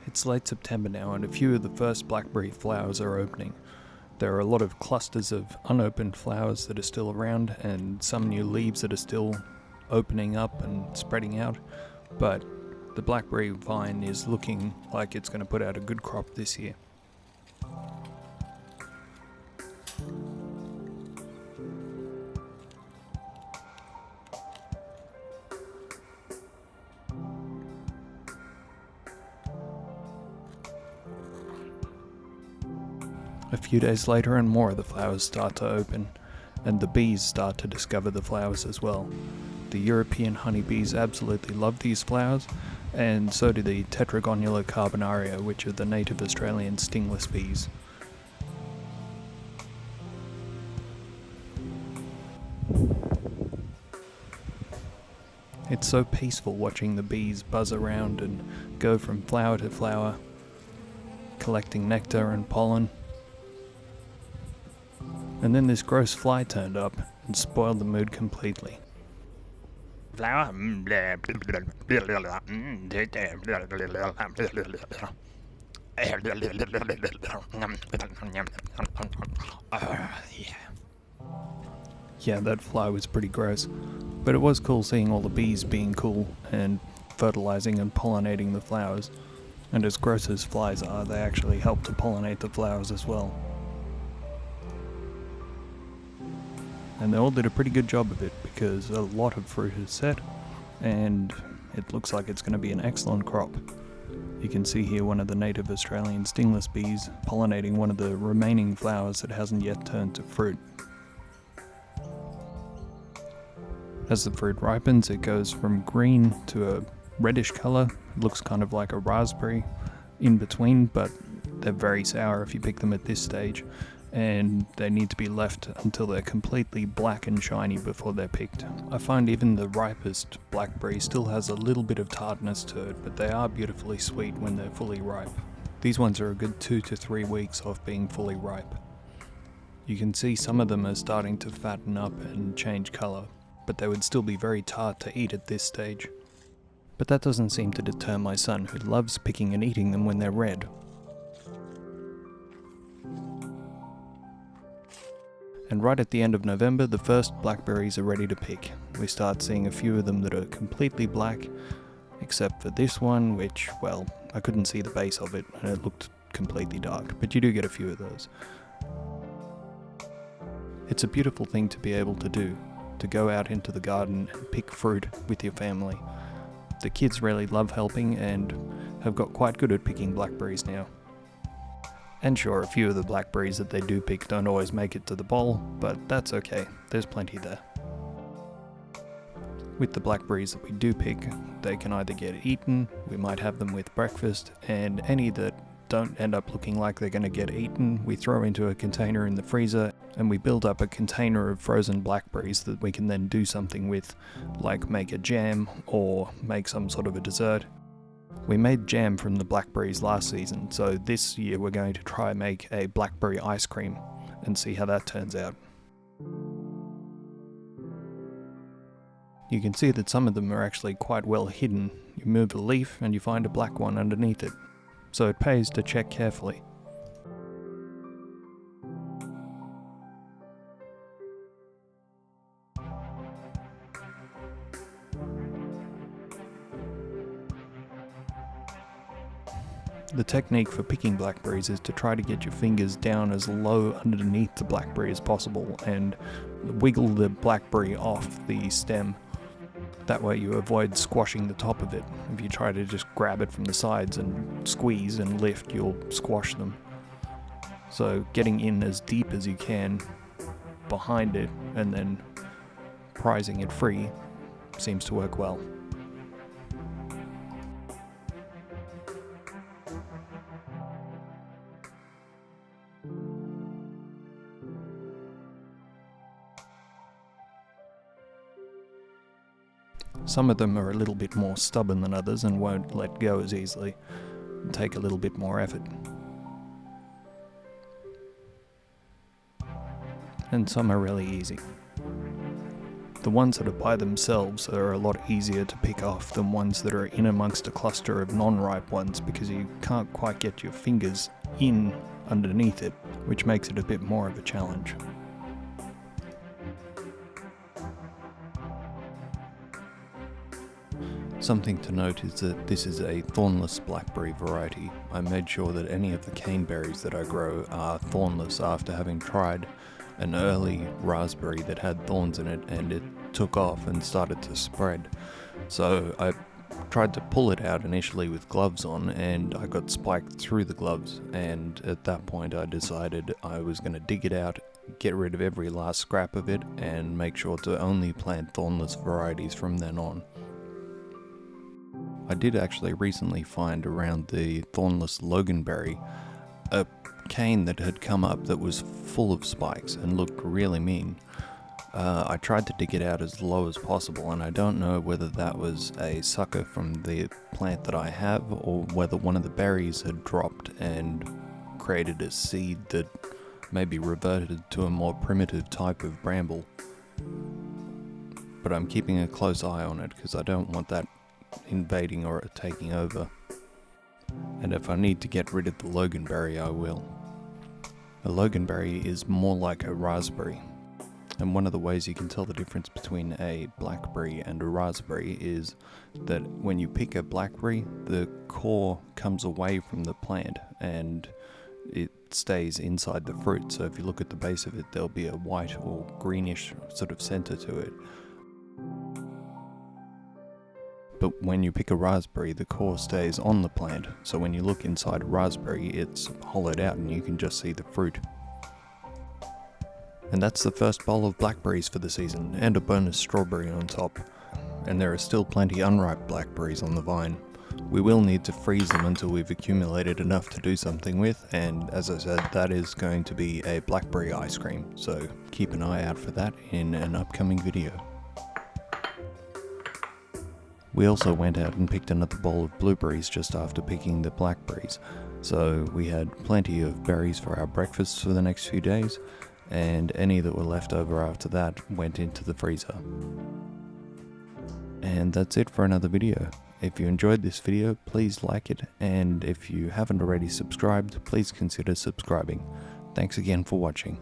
It's late September now and a few of the first blackberry flowers are opening. There are a lot of clusters of unopened flowers that are still around and some new leaves that are still opening up and spreading out, but the blackberry vine is looking like it's going to put out a good crop this year. A few days later and more of the flowers start to open, and the bees start to discover the flowers as well. The European honeybees absolutely love these flowers, and so do the Tetragonula carbonaria, which are the native Australian stingless bees. It's so peaceful watching the bees buzz around and go from flower to flower, collecting nectar and pollen. And then this gross fly turned up and spoiled the mood completely. Flower. Yeah, that fly was pretty gross, but it was cool seeing all the bees being cool and fertilizing and pollinating the flowers. And as gross as flies are, they actually help to pollinate the flowers as well. And they all did a pretty good job of it because a lot of fruit is set and it looks like it's going to be an excellent crop. You can see here one of the native Australian stingless bees pollinating one of the remaining flowers that hasn't yet turned to fruit. As the fruit ripens, it goes from green to a reddish colour. It looks kind of like a raspberry in between, but they're very sour if you pick them at this stage, and they need to be left until they're completely black and shiny before they're picked. I find even the ripest blackberry still has a little bit of tartness to it, but they are beautifully sweet when they're fully ripe. These ones are a good 2 to 3 weeks off being fully ripe. You can see some of them are starting to fatten up and change colour, but they would still be very tart to eat at this stage. But that doesn't seem to deter my son, who loves picking and eating them when they're red. And right at the end of November, the first blackberries are ready to pick. We start seeing a few of them that are completely black, except for this one, which, well, I couldn't see the base of it and it looked completely dark, but you do get a few of those. It's a beautiful thing to be able to do, to go out into the garden and pick fruit with your family. The kids really love helping and have got quite good at picking blackberries now. And sure, a few of the blackberries that they do pick don't always make it to the bowl, but that's okay, there's plenty there. With the blackberries that we do pick, they can either get eaten, we might have them with breakfast, and any that don't end up looking like they're going to get eaten, we throw into a container in the freezer, and we build up a container of frozen blackberries that we can then do something with, like make a jam or make some sort of a dessert. We made jam from the blackberries last season, so this year we're going to try and make a blackberry ice cream and see how that turns out. You can see that some of them are actually quite well hidden. You move a leaf and you find a black one underneath it, so it pays to check carefully. The technique for picking blackberries is to try to get your fingers down as low underneath the blackberry as possible and wiggle the blackberry off the stem. That way you avoid squashing the top of it. If you try to just grab it from the sides and squeeze and lift, you'll squash them. So getting in as deep as you can behind it and then prizing it free seems to work well. Some of them are a little bit more stubborn than others and won't let go as easily, and take a little bit more effort. And some are really easy. The The ones that are by themselves are a lot easier to pick off than ones that are in amongst a cluster of non-ripe ones, because you can't quite get your fingers in underneath it, which makes it a bit more of a challenge. Something to note is that this is a thornless blackberry variety. I made sure that any of the caneberries that I grow are thornless after having tried an early raspberry that had thorns in it, and it took off and started to spread. So I tried to pull it out initially with gloves on, and I got spiked through the gloves, and at that point I decided I was going to dig it out, get rid of every last scrap of it, and make sure to only plant thornless varieties from then on. I did actually recently find around the thornless loganberry a cane that had come up that was full of spikes and looked really mean. I tried to dig it out as low as possible, and I don't know whether that was a sucker from the plant that I have, or whether one of the berries had dropped and created a seed that maybe reverted to a more primitive type of bramble. But I'm keeping a close eye on it because I don't want that invading or taking over. And if I need to get rid of the loganberry, I will. A loganberry is more like a raspberry, and one of the ways you can tell the difference between a blackberry and a raspberry is that when you pick a blackberry, the core comes away from the plant and it stays inside the fruit. So if you look at the base of it, there'll be a white or greenish sort of center to it. But when you pick a raspberry, the core stays on the plant, so when you look inside a raspberry, it's hollowed out and you can just see the fruit. And that's the first bowl of blackberries for the season, and a bonus strawberry on top. And there are still plenty unripe blackberries on the vine. We will need to freeze them until we've accumulated enough to do something with, and as I said, that is going to be a blackberry ice cream, so keep an eye out for that in an upcoming video. We also went out and picked another bowl of blueberries just after picking the blackberries, so we had plenty of berries for our breakfast for the next few days, and any that were left over after that went into the freezer. And that's it for another video. If you enjoyed this video, please like it, and if you haven't already subscribed, please consider subscribing. Thanks again for watching.